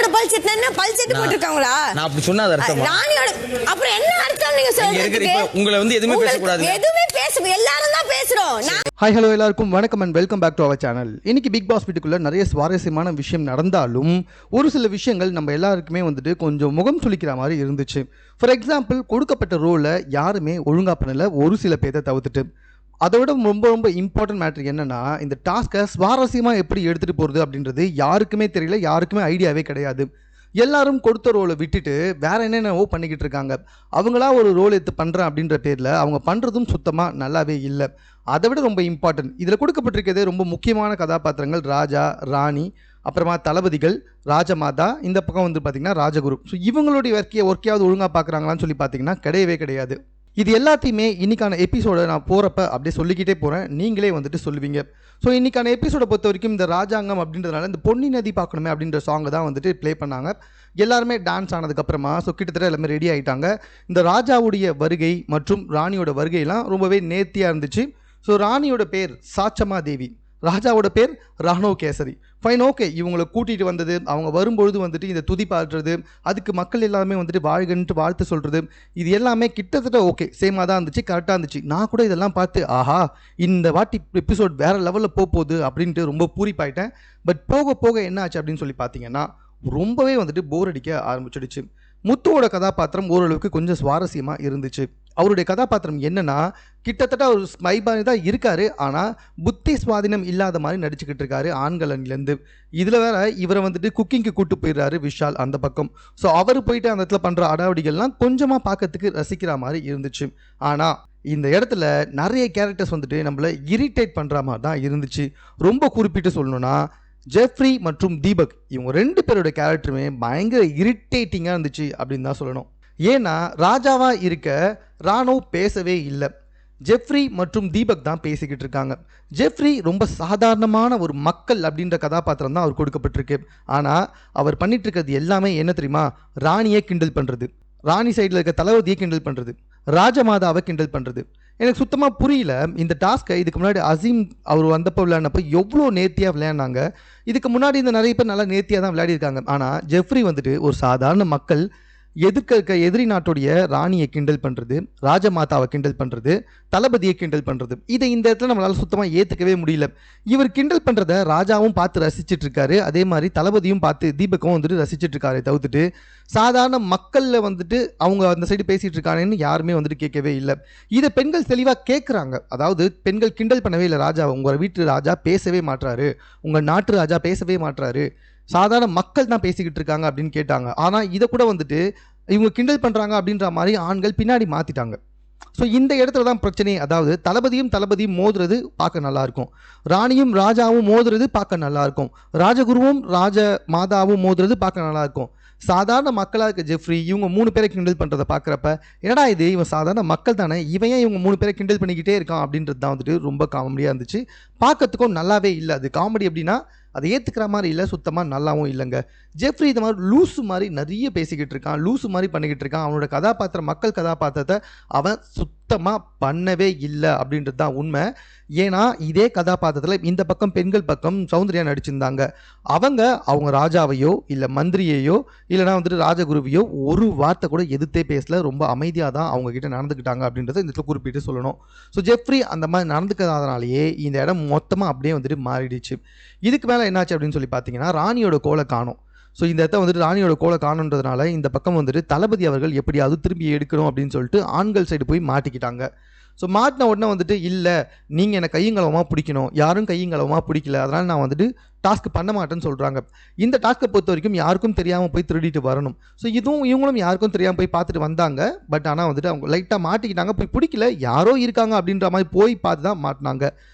போட்டிருக்காங்களா? நான் அப்படி சொன்னா அர்த்தமா? ராணியோட அப்புறம் என்ன அர்த்தம் நீங்க சொல்றீங்க? உங்களை வந்து எதுவுமே பேசக்கூடாது. எதுவுமே பேசுங்க, எல்லாரும் தான் பேசுறோம். ஹாய் ஹலோ எல்லாருக்கும் வணக்கம் and welcome back to our channel. இன்னைக்கு பிக் பாஸ் வீட்டுக்குள்ள நிறைய சுவாரஸ்யமான விஷயம் நடந்தாலும் ஒரு சில விஷயங்கள் நம்ம எல்லாருக்குமே வந்துட்டு கொஞ்சம் முகம் சுளிக்கிற மாதிரி இருந்துச்சு. ஃபார் எக்ஸாம்பிள், கொடுக்கப்பட்ட ரோலை யாருமே ஒழுங்கா பண்ணல, ஒரு சில பேரை தவிர்த்துட்டு. அதோட ரொம்ப ரொம்ப இம்பார்ட்டன்ட் மேட்ரு என்னன்னா, இந்த டாஸ்க்கை சுவாரஸ்யமாக எப்படி எடுத்துகிட்டு போகிறது அப்படின்றது யாருக்குமே தெரியல, யாருக்குமே ஐடியாவே கிடையாது. எல்லாரும் கொடுத்த ரோலை விட்டுட்டு வேற என்னென்னவோ பண்ணிக்கிட்டு இருக்காங்க. அவங்களா ஒரு ரோல் எடுத்து பண்ணுறேன் அப்படின்ற பேரில் அவங்க பண்ணுறதும் சுத்தமாக நல்லாவே இல்லை. அதை விட ரொம்ப இம்பார்ட்டன்ட், இதில் கொடுக்கப்பட்டிருக்கிறது ரொம்ப முக்கியமான கதாபாத்திரங்கள் ராஜா, ராணி, அப்புறமா தளபதிகள், ராஜமாதா, இந்த பக்கம் வந்து பார்த்திங்கன்னா ராஜகுரு. ஸோ இவங்களுடைய ஒர்க்கையாவது ஒழுங்காக பார்க்குறாங்களான்னு சொல்லி பார்த்தீங்கன்னா கிடையவே கிடையாது. இது எல்லாத்தையுமே இன்றைக்கான எபிசோடை நான் போகிறப்ப அப்படியே சொல்லிக்கிட்டே போகிறேன், நீங்களே வந்துட்டு சொல்லுவீங்க. ஸோ இன்றைக்கான எபிசோடை பொறுத்த வரைக்கும் இந்த ராஜாங்கம் அப்படின்றதுனால இந்த பொன்னி நதி பார்க்கணுமே அப்படின்ற சாங்கை தான் வந்துட்டு ப்ளே பண்ணாங்க. எல்லாருமே டான்ஸ் ஆனதுக்கப்புறமா ஸோ கிட்டத்தட்ட எல்லாமே ரெடி ஆகிட்டாங்க. இந்த ராஜாவுடைய வருகை மற்றும் ராணியோட வருகையெல்லாம் ரொம்பவே நேர்த்தியாக இருந்துச்சு. ஸோ ராணியோட பேர் சாச்சமா தேவி, ராஜாவோட பேர் ராணோ கேசரி. Fine, okay. இவங்களை கூட்டிகிட்டு வந்தது, அவங்க வரும்பொழுது வந்துட்டு இந்த துதி பாடுறது, அதுக்கு மக்கள் எல்லாமே வந்துட்டு வாழ்கன்ட்டு வாழ்த்து சொல்கிறது, இது எல்லாமே கிட்டத்தட்ட ஓகே, சேமாக தான் இருந்துச்சு, கரெக்டாக இருந்துச்சு. நான் கூட இதெல்லாம் பார்த்து ஆஹா, இந்த வாட்டி எபிசோட் வேறு லெவலில் போகுது அப்படின்ட்டு ரொம்ப பூரிப்பாயிட்டேன். பட் போக போக என்ன ஆச்சு அப்படின்னு சொல்லி பார்த்தீங்கன்னா ரொம்பவே வந்துட்டு போர் அடிக்க ஆரம்பிச்சிடுச்சு. முத்துவோட கதாபாத்திரம் ஓரளவுக்கு கொஞ்சம் சுவாரஸ்யமாக இருந்துச்சு. அவருடைய கதாபாத்திரம் என்னன்னா, கிட்டத்தட்ட ஒரு ஸ்மைபானி தான் இருக்காரு, ஆனால் புத்தி சுவாதீனம் இல்லாத மாதிரி நடிச்சுக்கிட்டு இருக்காரு ஆண்கள் அணிலேருந்து. இதில் வேற இவரை வந்துட்டு குக்கிங்க்கு கூட்டு போயிடுறாரு விஷால் அந்த பக்கம். ஸோ அவர் போயிட்டு அந்த இடத்துல பண்ணுற அடாவடிகள்லாம் கொஞ்சமாக பார்க்கறதுக்கு ரசிக்கிற மாதிரி இருந்துச்சு. ஆனால் இந்த இடத்துல நிறைய கேரக்டர்ஸ் வந்துட்டு நம்மளை இரிட்டேட் பண்ணுற மாதிரி தான் இருந்துச்சு. ரொம்ப குறிப்பிட்டு சொல்லணும்னா ஜெஃப்ரி மற்றும் தீபக், இவங்க ரெண்டு பேரோட கேரக்டருமே பயங்கர இரிட்டேட்டிங்காக இருந்துச்சு அப்படின்னு தான் சொல்லணும். ஏன்னா ராஜாவாக இருக்க ராணோ பேசவே இல்லை, ஜெஃப்ரி மற்றும் தீபக் தான் பேசிக்கிட்டு இருக்காங்க. ஜெஃப்ரி ரொம்ப சாதாரணமான ஒரு மக்கள் அப்படின்ற கதாபாத்திரம் தான் அவர் கொடுக்கப்பட்டிருக்கு. ஆனால் அவர் பண்ணிட்டு இருக்கிறது எல்லாமே என்ன தெரியுமா, ராணியை கிண்டல் பண்ணுறது, ராணி சைடில் இருக்க தளபதியை கிண்டல் பண்ணுறது, ராஜமாதாவை கிண்டல் பண்ணுறது. எனக்கு சுத்தமாக புரியல. இந்த டாஸ்க்கை இதுக்கு முன்னாடி அசீம் அவர் வந்தப்போ விளையாடினப்போ எவ்வளோ நேர்த்தியாக விளையாடினாங்க. இதுக்கு முன்னாடி இந்த நிறைய பேர் நல்லா நேர்த்தியாக தான் விளையாடிருக்காங்க. ஆனால் ஜெஃப்ரி வந்துட்டு ஒரு சாதாரண மக்கள் எதிர்க்க இருக்க எதிரி நாட்டுடைய ராணியை கிண்டல் பண்ணுறது, ராஜமாதாவை கிண்டல் பண்ணுறது, தளபதியை கிண்டல் பண்ணுறது, இதை இந்த இடத்துல நம்மளால் சுத்தமாக ஏற்றுக்கவே முடியல. இவர் கிண்டல் பண்ணுறத ராஜாவும் பார்த்து ரசிச்சுட்டு இருக்காரு, அதே மாதிரி தளபதியும் பார்த்து தீபக்கும் வந்துட்டு ரசிச்சுட்டு இருக்காரு. தவிர்த்துட்டு சாதாரண மக்களில் வந்துட்டு அவங்க அந்த சைடு பேசிகிட்டு இருக்காங்கன்னு யாருமே வந்துட்டு கேட்கவே இல்லை. இதை பெண்கள் தெளிவாக கேட்குறாங்க. அதாவது பெண்கள் கிண்டல் பண்ணவே இல்லை ராஜாவை. உங்கள் வீட்டு ராஜா பேசவே மாட்டுறாரு, உங்கள் நாட்டு ராஜா பேசவே மாட்டுறாரு, சாதாரண மக்கள் தான் பேசிக்கிட்டு இருக்காங்க அப்படின்னு கேட்டாங்க. ஆனால் இதை கூட வந்துட்டு இவங்க கிண்டல் பண்ணுறாங்க அப்படின்ற மாதிரி ஆண்கள் பின்னாடி மாற்றிட்டாங்க. ஸோ இந்த இடத்துல தான் பிரச்சனை. அதாவது தளபதியும் மோதுறது பார்க்க நல்லாயிருக்கும், ராணியும் ராஜாவும் மோதுறது பார்க்க நல்லாயிருக்கும், ராஜகுருவும் ராஜ மாதாவும் மோதுறது பார்க்க நல்லாயிருக்கும். சாதாரண மக்களாக இருக்க ஜெஃப்ரி இவங்க 3 பேரை கிண்டல் பண்ணுறதை பார்க்குறப்ப என்னடா இது, இவன் சாதாரண மக்கள் தானே, இவன் ஏன் இவங்க 3 பேரை கிண்டல் பண்ணிக்கிட்டே இருக்கான் அப்படின்றது தான் வந்துட்டு ரொம்ப காமெடியாக இருந்துச்சு. பார்க்கறதுக்கும் நல்லாவே இல்லை. அது காமெடி அப்படின்னா அதை ஏற்றுக்கிற மாதிரி இல்லை, சுத்தமாக நல்லாவும் இல்லைங்க. ஜெஃப்ரி இது மாதிரி லூஸு மாதிரி நிறைய பேசிக்கிட்டு இருக்கான், லூஸு மாதிரி பண்ணிக்கிட்டு இருக்கான். அவனோட கதாபாத்திரம் மக்கள் கதாபாத்திரத்தை அவன் சுத்தமாக பண்ணவே இல்லை அப்படின்றது தான் உண்மை. ஏன்னா இதே கதாபாத்திரத்தில் இந்த பக்கம் பெண்கள் பக்கம் சௌந்தர்யா நடிச்சிருந்தாங்க. அவங்க ராஜாவையோ இல்லை மந்திரியையோ இல்லைனா வந்துட்டு ராஜகுருவையோ ஒரு வார்த்தை கூட எதிர்த்தே பேசல, ரொம்ப அமைதியாக தான் அவங்கக்கிட்ட நடந்துக்கிட்டாங்க அப்படின்றத இந்த இடத்துல குறிப்பிட்டு சொல்லணும். ஸோ ஜெஃப்ரி அந்த மாதிரி நடந்துக்கிறதுனாலேயே இந்த இடம் மொத்தமாக அப்படியே வந்துட்டு மாறிடுச்சு. இதுக்கு மேலே என்னாச்சு அப்படின்னு சொல்லி பார்த்தீங்கன்னா ராணியோட கோலை காணோம். ஸோ இந்த இடத்த வந்துட்டு ராணியோட கோலை காணுன்றதுனால இந்த பக்கம் வந்துட்டு தளபதி அவர்கள் எப்படியாவது திரும்பி எடுக்கணும் அப்படின்னு சொல்லிட்டு ஆண்கள் சைடு போய் மாட்டிக்கிட்டாங்க. ஸோ மாட்டின உடனே வந்துட்டு இல்லை, நீங்கள் என்னை கையங்களவமாக பிடிக்கணும், யாரும் கையங்களவமாக பிடிக்கல, அதனால் நான் வந்துட்டு டாஸ்க் பண்ண மாட்டேன்னு சொல்கிறாங்க. இந்த டாஸ்க்கை பொறுத்த வரைக்கும் யாருக்கும் தெரியாமல் போய் திருடிட்டு வரணும். ஸோ இவங்களும் யாருக்கும் தெரியாமல் போய் பார்த்துட்டு வந்தாங்க. பட் ஆனால் வந்துட்டு அவங்க லைட்டாக மாட்டிக்கிட்டாங்க, போய் பிடிக்கல, யாரோ இருக்காங்க அப்படின்ற மாதிரி போய் பார்த்து தான் மாட்டினாங்க.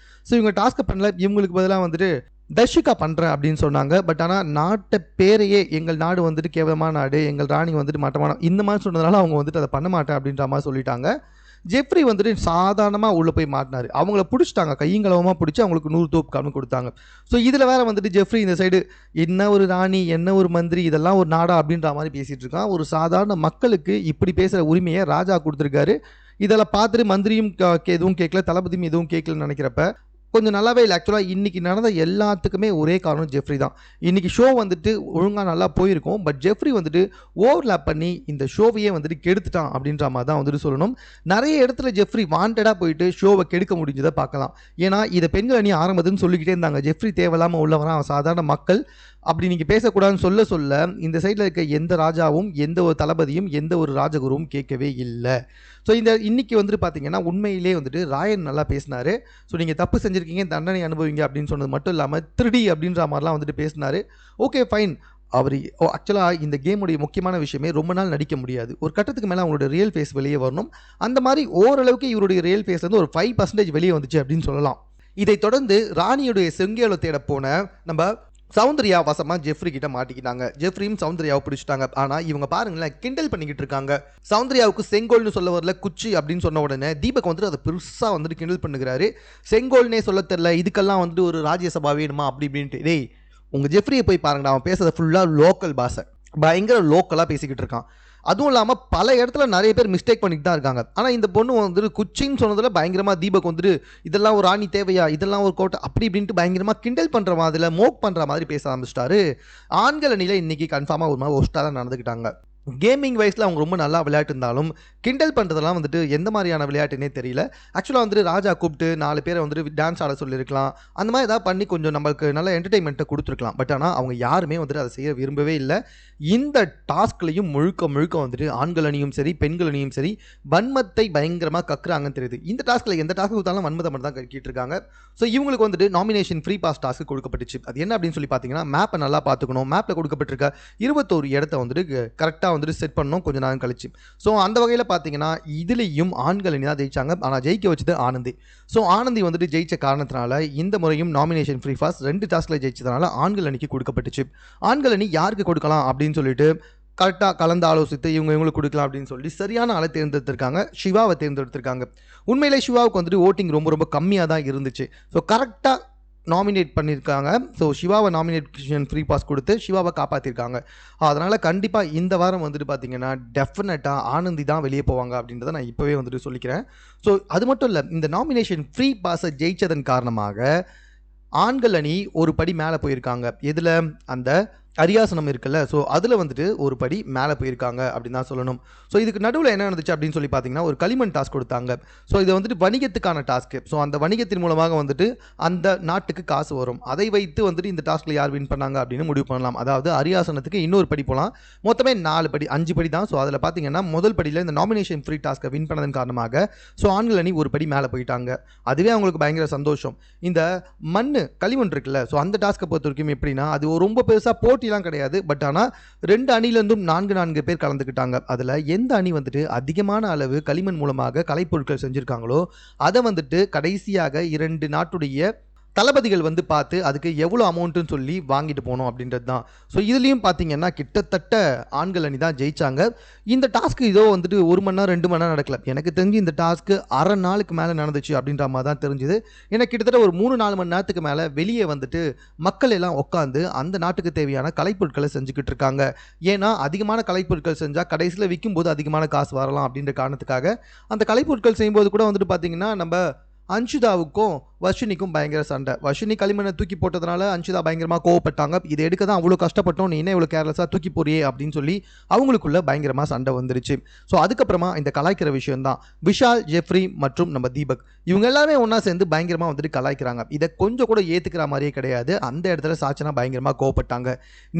ஸோ இவங்க டாஸ்க்கை பண்ணல, இவங்களுக்கு பதிலாக வந்துட்டு தர்ஷிகா பண்ணுறேன் அப்படின்னு சொன்னாங்க. பட் ஆனால் நாட்டை பேரையே எங்கள் நாடு வந்துட்டு கேவலமான நாடு, எங்கள் ராணி வந்துட்டு மட்டமான இந்த மாதிரி சொன்னதுனால அவங்க வந்துட்டு அதை பண்ண மாட்டேன் அப்படின்ற மாதிரி சொல்லிட்டாங்க. ஜெஃப்ரி வந்துட்டு சாதாரணமாக உள்ளே போய் மாட்டினார். அவங்கள பிடிச்சிட்டாங்க, கையங்களவமாக பிடிச்சி அவங்களுக்கு 100 தோப்பு காரணம் கொடுத்தாங்க. ஸோ இதில் வேறு வந்துட்டு ஜெஃப்ரி இந்த சைடு என்ன ஒரு ராணி, என்ன ஒரு மந்திரி, இதெல்லாம் ஒரு நாடா அப்படின்ற மாதிரி பேசிகிட்டு இருக்கான். ஒரு சாதாரண மக்களுக்கு இப்படி பேசுகிற உரிமையை ராஜா கொடுத்துருக்காரு. இதெல்லாம் பார்த்துட்டு மந்திரியும் எதுவும் கேட்கல, தளபதியும் எதுவும் கேட்கலன்னு நினைக்கிறப்ப கொஞ்சம் நல்லாவே இல்லை. ஆக்சுவலாக இன்றைக்கி நடந்த எல்லாத்துக்குமே ஒரே காரணம் ஜெஃப்ரி தான். இன்றைக்கி ஷோ வந்துட்டு ஒழுங்காக நல்லா போயிருக்கும். பட் ஜெஃப்ரி வந்துட்டு ஓவர்லேப் பண்ணி இந்த ஷோவையே வந்துட்டு கெடுத்துட்டான் அப்படின்ற மாதிரி தான் வந்துட்டு சொல்லணும். நிறைய இடத்துல ஜெஃப்ரி வாண்டடாக போயிட்டு ஷோவை கெடுக்க முடிஞ்சதை பார்க்கலாம். ஏன்னா இதை பெண்கள் அணி ஆரம்பத்துன்னு சொல்லிக்கிட்டே இருந்தாங்க. ஜெஃப்ரி தேவையில்லாமல் உள்ளவரான், அவன் சாதாரண மக்கள், அப்படி நீங்கள் பேசக்கூடாதுன்னு சொல்ல இந்த சைடில் இருக்க எந்த ராஜாவும் எந்த ஒரு தளபதியும் எந்த ஒரு ராஜகுருவும் கேட்கவே இல்லை. ஸோ இன்னைக்கு வந்துட்டு பார்த்தீங்கன்னா உண்மையிலே வந்துட்டு ராயன் நல்லா பேசினார். ஸோ நீங்கள் தப்பு செஞ்சுருக்கீங்க, தண்டனை அனுபவிங்க அப்படின்னு சொன்னது மட்டும் இல்லாமல் திருடி அப்படின்ற மாதிரிலாம் வந்துட்டு பேசினார். Okay fine. அவர் ஆக்சுவலாக இந்த கேமுடைய முக்கியமான விஷயமே ரொம்ப நாள் நடிக்க முடியாது. ஒரு கட்டத்துக்கு மேலே அவங்களோட ரியல் ஃபேஸ் வெளியே வரணும். அந்த மாதிரி ஓரளவுக்கு இவருடைய ரியல் ஃபேஸ் வந்து ஒரு 5% வெளியே வந்துச்சு அப்படின்னு சொல்லலாம். இதை தொடர்ந்து ராணியுடைய செங்கேலை தேட போன நம்ம சௌந்தர்யா வசமாக ஜெஃப்ரி கிட்ட மாட்டிக்கிட்டாங்க. ஜெஃப்ரியும் சௌந்தர்யாவை பிடிச்சிட்டாங்க. ஆனால் இவங்க பாருங்களேன், கிண்டல் பண்ணிக்கிட்டு இருக்காங்க. சௌந்தர்யாவுக்கு செங்கோல்னு சொல்ல வரல, குச்சி அப்படின்னு சொன்ன உடனே தீபக் வந்துட்டு அதை பெருசாக வந்துட்டு கிண்டல் பண்ணுகிறாரு. செங்கோல்னே சொல்ல தெரில, இதுக்கெல்லாம் வந்துட்டு ஒரு ராஜ்யசபா வேணுமா அப்படி இப்படின்ட்டு. டேய், உங்கள் ஜெஃப்ரியை போய் பாருங்கடா, அவன் பேசுறது ஃபுல்லாக லோக்கல் பாஷை, பயங்கர லோக்கலாக பேசிக்கிட்டு இருக்கான். அதுவும் இல்லாமல் பல இடத்துல நிறைய பேர் மிஸ்டேக் பண்ணிட்டு தான் இருக்காங்க. ஆனால் இந்த பொண்ணு வந்துட்டு குச்சின்னு சொன்னதில் பயங்கரமாக தீபக் வந்துட்டு இதெல்லாம் ஒரு ராணி தேவையா, இதெல்லாம் ஒரு கோட்டை அப்படி இப்படின்ட்டு பயங்கரமாக கிண்டல் பண்ணுற மாதிரி மோக் பண்ணுற மாதிரி பேச ஆரம்பிச்சிட்டாரு. ஆண்கள் அணியில் இன்றைக்கி கன்ஃபார்மாக ஒரு மாதிரி ஒஸ்ட்டாக தான் நடந்துக்கிட்டாங்க. கேமிங் வைஸில் அவங்க ரொம்ப நல்லா விளையாட்டு இருந்தாலும் கிண்டல் பண்ணுறதெல்லாம் வந்துட்டு எந்த மாதிரியான விளையாட்டுன்னே தெரியல. ஆக்சுவலாக வந்துட்டு ராஜா கூப்பிட்டு 4 பேரை வந்துட்டு டான்ஸ் ஆட சொல்லியிருக்கலாம். அந்த மாதிரி ஏதாவது பண்ணி கொஞ்சம் நம்மளுக்கு நல்ல என்டர்டெயின்மெண்ட்டை கொடுத்துருக்கலாம். பட் ஆனால் அவங்க யாருமே வந்துட்டு அதை செய்ய விரும்பவே இல்லை. இந்த டாஸ்க்லையும் முழுக்க வந்துட்டு ஆண்கள் அணியும் சரி பெண்கள் அணியும் சரி வன்மத்தை பயங்கரமாக கக்குறாங்கன்னு தெரியுது. இந்த டாஸ்கில் எந்த டாஸ்க்கு கொடுத்தாலும் வன்மத்தை மட்டும் தான் கக்கிட்டு இருக்காங்க. ஸோ இவங்களுக்கு வந்துட்டு நாமினேஷன் ஃப்ரீ பாஸ் டாஸ்க்கு கொடுக்கப்பட்டுச்சு. அது என்ன அப்படின்னு சொல்லி பார்த்தீங்கன்னா, மேப்பை நல்லா பார்த்துக்கணும். மேப்பில் கொடுக்கப்பட்டிருக்க 21 இடத்த வந்துட்டு கரெக்டாக வந்துட்டு செட் பண்ணணும் கொஞ்சம் நேரம் கழிச்சு. ஸோ அந்த வகையில் பார்த்தீங்கன்னா இதுலேயும் ஆண்கள் அணி தான் ஜெயிச்சாங்க. ஆனால் ஜெயிக்க வச்சது ஆனந்தி. ஸோ ஆனந்தி வந்துட்டு ஜெயிச்ச காரணத்தினால இந்த முறையும் நாமினேஷன் ஃப்ரீ பாஸ் 2 டாஸ்கில் ஜெயிச்சதுனால ஆண்கள் அணிக்கு கொடுக்கப்பட்டுச்சு. ஆண்கள் அணி யாருக்கு கொடுக்கலாம் அப்படின்னு சொல்லிட்டு கரெக்டாக கலந்து ஆலோசித்து இவங்களுக்கு கொடுக்கலாம் அப்படின்னு சொல்லி சரியான ஆளை தேர்ந்தெடுத்திருக்காங்க. சிவாவை தேர்ந்தெடுத்திருக்காங்க. உண்மையிலே சிவாவுக்கு வந்துட்டு ஓட்டிங் ரொம்ப கம்மியாக தான் இருந்துச்சு. ஸோ கரெக்டாக நாமினேட் பண்ணியிருக்காங்க. ஸோ சிவாவை நாமினேஷன் ஃப்ரீ பாஸ் கொடுத்து சிவாவை காப்பாற்றிருக்காங்க. அதனால் கண்டிப்பாக இந்த வாரம் வந்துட்டு பார்த்திங்கன்னா டெஃபினட்டாக ஆனந்தி தான் வெளியே போவாங்க அப்படின்றத நான் இப்போவே வந்துட்டு சொல்லிக்கிறேன். ஸோ அது மட்டும் இல்லை, இந்த நாமினேஷன் ஃப்ரீ பாஸை ஜெயித்ததன் காரணமாக ஆண்கள் அணி ஒரு படி மேலே போயிருக்காங்க. எதில்? அந்த அரியாசனம் இருக்குல்ல, ஸோ அதில் வந்துட்டு ஒரு படி மேலே போயிருக்காங்க அப்படின்னு தான் சொல்லணும். ஸோ இதுக்கு நடுவில் என்ன நடந்துச்சு அப்படின்னு சொல்லி பார்த்தீங்கன்னா, ஒரு களிமண் டாஸ்க் கொடுத்தாங்க. ஸோ இது வந்துட்டு வணிகத்துக்கான டாஸ்க்கு. ஸோ அந்த வணிகத்தின் மூலமாக வந்துட்டு அந்த நாட்டுக்கு காசு வரும். அதை வைத்து வந்துட்டு இந்த டாஸ்கில் யார் வின் பண்ணாங்க அப்படின்னு முடிவு பண்ணலாம். அதாவது அரியாசனத்துக்கு இன்னொரு படி போகலாம். மொத்தமே 4 படி 5 படி தான். ஸோ அதில் பார்த்தீங்கன்னா முதல் படியில் இந்த நாமினேஷன் ஃப்ரீ டாஸ்க்கை வின் பண்ணதன் காரணமாக ஸோ ஆண்கள் அணி ஒரு படி மேலே போயிட்டாங்க. அதுவே அவங்களுக்கு பயங்கர சந்தோஷம். இந்த களிமண் இருக்குல்ல, ஸோ அந்த டாஸ்க்கை பொறுத்த வரைக்கும் எப்படின்னா, அது ரொம்ப பெருசாக போட்டி கிடையாது. பட் ஆனால் 2 அணிலேருந்தும் 4 பேர் கலந்துக்கிட்டாங்க. அதில் எந்த அணி வந்துட்டு அதிகமான அளவு களிமண் மூலமாக கலைப்பொருட்கள் செஞ்சுருக்காங்களோ அதை வந்துட்டு கடைசியாக 2 நாட்டுடைய தளபதிகள் வந்து பார்த்து அதுக்கு எவ்வளோ அமௌண்ட்டுன்னு சொல்லி வாங்கிட்டு போனோம் அப்படின்றது தான். ஸோ இதுலேயும் பார்த்தீங்கன்னா கிட்டத்தட்ட ஆண்கள் அணி தான் ஜெயிச்சாங்க. இந்த டாஸ்க்கு இதோ வந்துட்டு 1 மணி நேரம் 2 மணி நேரம் நடக்கல. எனக்கு தெரிஞ்சு இந்த டாஸ்க்கு அரை நாளுக்கு மேலே நடந்துச்சு அப்படின்ற மாதிரி தான் தெரிஞ்சுது. எனக்கு கிட்டத்தட்ட ஒரு 3-4 மணி நேரத்துக்கு மேலே வெளியே வந்துட்டு மக்கள் எல்லாம் உட்காந்து அந்த நாட்டுக்கு தேவையான கலைப்பொருட்களை செஞ்சுக்கிட்டு இருக்காங்க. ஏன்னா அதிகமான கலைப்பொருட்கள் செஞ்சால் கடைசியில் விற்கும்போது அதிகமான காசு வரலாம் அப்படின்ற காரணத்துக்காக அந்த கலைப்பொருட்கள் செய்யும்போது கூட வந்துட்டு பார்த்தீங்கன்னா நம்ம அன்ஷிதாவுக்கும் வர்ஷினிக்கும் பயங்கர சண்டை. வர்ஷினி களிமண்ணை தூக்கி போட்டதுனால அன்ஷிதா பயங்கரமாக கோவப்பட்டாங்க. இதை எடுக்க தான் அவ்வளோ கஷ்டப்பட்டோம், நீ என்ன இவ்வளோ கேர்லெஸ்ஸாக தூக்கி போறியே அப்படின்னு சொல்லி அவங்களுக்குள்ள பயங்கரமாக சண்டை வந்துருச்சு. ஸோ அதுக்கப்புறமா இந்த கலாய்க்கிற விஷயம்தான் விஷால், ஜெஃப்ரி மற்றும் நம்ம தீபக் இவங்க எல்லாமே ஒன்றா சேர்ந்து பயங்கரமாக வந்துட்டு கலாய்க்கிறாங்க. இதை கொஞ்சம் கூட ஏற்றுக்கிற மாதிரியே கிடையாது. அந்த இடத்துல சாச்சனா பயங்கரமாக கோவப்பட்டாங்க.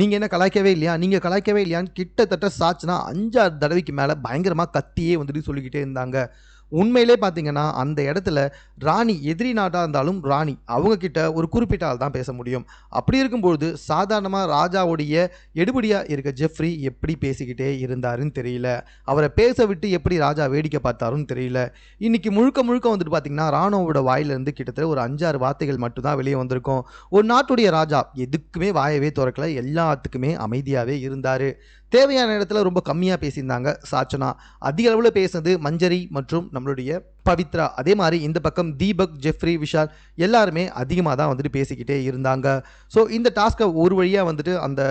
நீங்கள் என்ன கலாய்க்கவே இல்லையா, நீங்கள் கலாய்க்கவே இல்லையான்னு கிட்டத்தட்ட சாச்சனா 5-6 தடவைக்கு மேலே பயங்கரமாக கத்தியே வந்துட்டு சொல்லிக்கிட்டே இருந்தாங்க. உண்மையிலே பார்த்தீங்கன்னா அந்த இடத்துல ராணி எதிரி நாட்டாக இருந்தாலும் ராணி அவங்கக்கிட்ட ஒரு குறிப்பிட்ட ஆள் தான் பேச முடியும். அப்படி இருக்கும்போது சாதாரணமாக ராஜாவுடைய எடுபடியாக இருக்க ஜெஃப்ரி எப்படி பேசிக்கிட்டே இருந்தாருன்னு தெரியல. அவரை பேச விட்டு எப்படி ராஜா வேடிக்கை பார்த்தாருன்னு தெரியல. இன்றைக்கி முழுக்க வந்துட்டு பார்த்திங்கன்னா ராணுவோட வாயிலிருந்து கிட்டத்தட்ட ஒரு 5-6 வார்த்தைகள் மட்டும்தான் வெளியே வந்திருக்கும். ஒரு நாட்டுடைய ராஜா எதுக்குமே வாயவே திறக்கல, எல்லாத்துக்குமே அமைதியாகவே இருந்தார். தேவையான இடத்துல ரொம்ப கம்மியாக பேசியிருந்தாங்க சாச்சனா. அதிக அளவில் பேசுனது மஞ்சரி மற்றும் நம்மளுடைய பவித்ரா. அதே மாதிரி இந்த பக்கம் தீபக், ஜெஃப்ரி, விஷால் எல்லாருமே அதிகமாக தான் வந்துட்டு பேசிக்கிட்டே இருந்தாங்க. ஸோ இந்த டாஸ்க்கை ஒரு வழியாக வந்துட்டு அந்த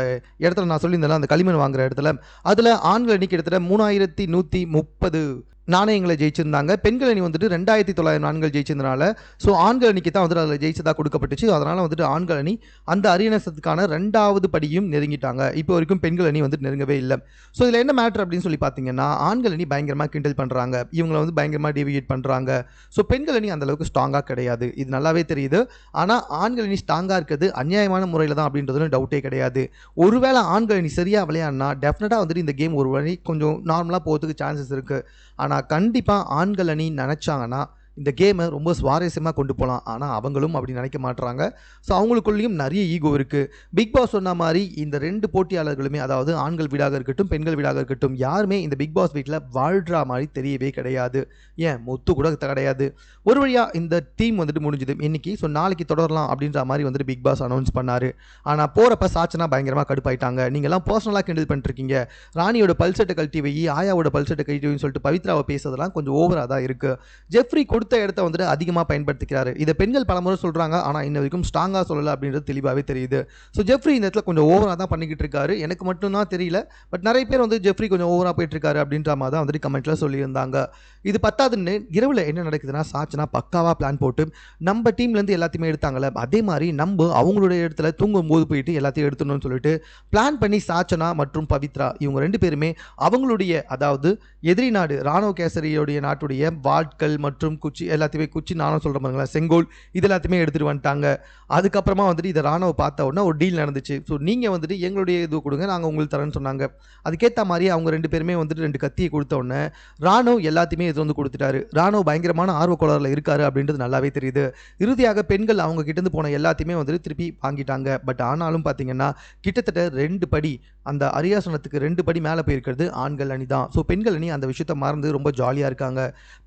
இடத்துல நான் சொல்லியிருந்தேன், அந்த களிமண் வாங்குற இடத்துல அதில் ஆண்கள் அணி கிட்டத்தட்ட 3130 நாணயங்களை ஜெயிச்சிருந்தாங்க. பெண்கள் அணி வந்துட்டு 2900 நான்கள் ஜெயிச்சிருந்தனால ஸோ ஆண்கள் அணிக்கு தான் வந்துட்டு அதில் ஜெயிச்சதாக கொடுக்கப்பட்டுச்சு. அதனால் வந்துட்டு ஆண்கள் அணி அந்த அரியநேசத்துக்கான 2வது படியும் நெருங்கிட்டாங்க. இப்போ வரைக்கும் பெண்கள் அணி வந்துட்டு நெருங்கவே இல்லை. ஸோ இதில் என்ன மேட்ரு அப்படின்னு சொல்லி பார்த்தீங்கன்னா, ஆண்கள் அணி பயங்கரமாக கிண்டல் பண்ணுறாங்க, இவங்களை வந்து பயங்கரமாக டேவியேட் பண்ணுறாங்க. ஸோ பெண்கள் அணி அந்தளவுக்கு ஸ்ட்ராங்காக கிடையாது, இது நல்லாவே தெரியுது. ஆனால் ஆண்கள் அணி ஸ்ட்ராங்காக இருக்கிறது அநியாயமான முறையில் தான் அப்படின்றதுல டவுட்டே கிடையாது. ஒருவேளை ஆண்கள் அணி சரியாக விளையாடினா டெஃபினட்டாக வந்துட்டு இந்த கேம் ஒரு வழி கொஞ்சம் நார்மலாக போகிறதுக்கு சான்சஸ் இருக்குது. ஆனால் கண்டிப்பாக ஆண்கள் அணி நினச்சாங்கன்னா இந்த கேமை ரொம்ப சுவாரஸ்யமாக கொண்டு போகலாம். ஆனால் அவங்களும் அப்படி நினைக்க மாட்டுறாங்க. ஸோ அவங்களுக்குள்ளேயும் நிறைய ஈகோ இருக்குது. பிக் பாஸ் சொன்ன மாதிரி இந்த 2 போட்டியாளர்களுமே, அதாவது ஆண்கள் வீடாக இருக்கட்டும் பெண்கள் வீடாக இருக்கட்டும், யாருமே இந்த பிக் பாஸ் வீட்டில் வாழ்கிற மாதிரி தெரியவே கிடையாது. ஏன் முத்து கூட கிடையாது. ஒரு வழியாக இந்த டீம் வந்துட்டு முடிஞ்சுது இன்னைக்கு. ஸோ நாளைக்கு தொடரலாம் அப்படின்ற மாதிரி வந்துட்டு பிக் பாஸ் அனௌன்ஸ் பண்ணார். ஆனால் போகிறப்ப சாச்சனா பயங்கரமாக கடுப்பாயிட்டாங்க. நீங்கள்லாம் பர்சனலாக கிண்டல் பண்ணிருக்கீங்க, ராணியோட பல்செட்டை கழட்டி வை, ஆயாவோட பல்செட்டை கழட்டி வைன்னு சொல்லிட்டு பவித்ராவை பேசுறதெல்லாம் கொஞ்சம் ஓவராக தான் இருக்குது. ஜெஃப்ரி கொடுத்த இடத்த வந்துட்டு அதிகமாக பயன்படுத்திக்கிறாரு. இதை பெண்கள் பலமுறை சொல்கிறாங்க, ஆனால் இன்ன வரைக்கும் ஸ்ட்ராங்காக சொல்லலை அப்படின்றது தெளிவாகவே தெரியுது. ஸோ ஜெஃப்ரி இந்த இடத்துல கொஞ்சம் ஓவராக தான் பண்ணிக்கிட்டு இருக்காரு. எனக்கு மட்டும்தான் தெரியல, பட் நிறைய பேர் வந்து ஜெஃப்ரி கொஞ்சம் ஓவராக போயிட்டு இருக்காரு அப்படின்ற மாதிரி தான் வந்துட்டு கமெண்ட்டில் சொல்லியிருந்தாங்க. இது பத்தாதுன்னு இரவில் என்ன நடக்குதுன்னா, சாச்சனா பக்காவாக பிளான் போட்டு நம்ம டீம்லேருந்து எல்லாத்தையுமே எடுத்தாங்கல்ல, அதே மாதிரி நம்ம அவங்களுடைய இடத்துல தூங்கும் போது போயிட்டு எல்லாத்தையும் எடுத்துடணும்னு சொல்லிட்டு பிளான் பண்ணி சாச்சனா மற்றும் பவித்ரா இவங்க 2 பேருமே அவங்களுடைய, அதாவது எதிரி நாடு ராணுவ கேசரியோடைய நாட்டுடைய வாட்கள் மற்றும் குச்சி எல்லாத்தையுமே, குச்சி நானும் சொல்கிற மாதிரிங்களா, செங்கோல் இது எல்லாத்தையுமே எடுத்துகிட்டு வந்துட்டாங்க. அதுக்கப்புறமா வந்துட்டு இதை ராணுவ பார்த்த உடனே ஒரு டீல் நடந்துச்சு. ஸோ நீங்கள் வந்துட்டு எங்களுடைய இது கொடுங்க, நாங்கள் உங்களுக்கு தரேன்னு சொன்னாங்க. அதுக்கேற்ற மாதிரி அவங்க 2 பேருமே வந்துட்டு 2 கத்தியை கொடுத்த உடனே ராணுவ எல்லாத்தையுமே இது வந்து கொடுத்துட்டாரு. ராணுவ பயங்கரமான ஆர்வக்கோளாறில் இருக்காரு அப்படின்றது நல்லாவே தெரியுது. இறுதியாக பெண்கள் அவங்க கிட்டேருந்து போன எல்லாத்தையுமே வந்துட்டு திருப்பி வாங்கிட்டாங்க. பட் ஆனாலும் பார்த்தீங்கன்னா கிட்டத்தட்ட 2 படி, அந்த அரியாசனத்துக்கு 2 படி மேலே போயிருக்கிறது ஆண்கள் அணி தான். ஸோ பெண்கள் அணி அந்த விஷயத்தை மறந்து ரொம்ப ஜாலியாக இருக்காங்க.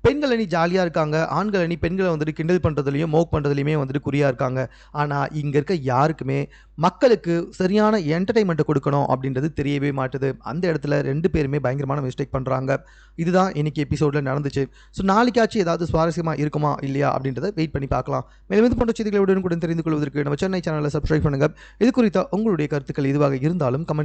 பெண்கள் அணி ஜாலியாக இருக்காங்க, ஆண்கள் அணி பெண்களை வந்துட்டு கிண்டல் பண்ணுறதுலையும் மோக் பண்ணுறதுலையுமே வந்துட்டு குறியாக இருக்காங்க. ஆனால் இங்கே இருக்க யாருக்குமே மக்களுக்கு சரியான என்டர்டைன்மெண்ட்டை கொடுக்கணும் அப்படின்றது தெரியவே மாட்டுது. அந்த இடத்துல 2 பேருமே பயங்கரமான மிஸ்டேக் பண்ணுறாங்க. இதுதான் இன்னைக்கு எபிசோடில் நடந்துச்சு. ஸோ நாளைக்காச்சும் ஏதாவது சுவாரஸ்யமாக இருக்குமா இல்லையா அப்படின்றத வெயிட் பண்ணி பார்க்கலாம். மேலும் இது போன்ற செய்திகளை உடனுக்குடன் தெரிந்து கொள்வதற்கு நம்ம சென்னை சேனலை சப்ஸ்கிரைப் பண்ணுங்கள். இது குறித்த உங்களுடைய கருத்துக்கள் எதுவாக இருந்தாலும் கமெண்ட்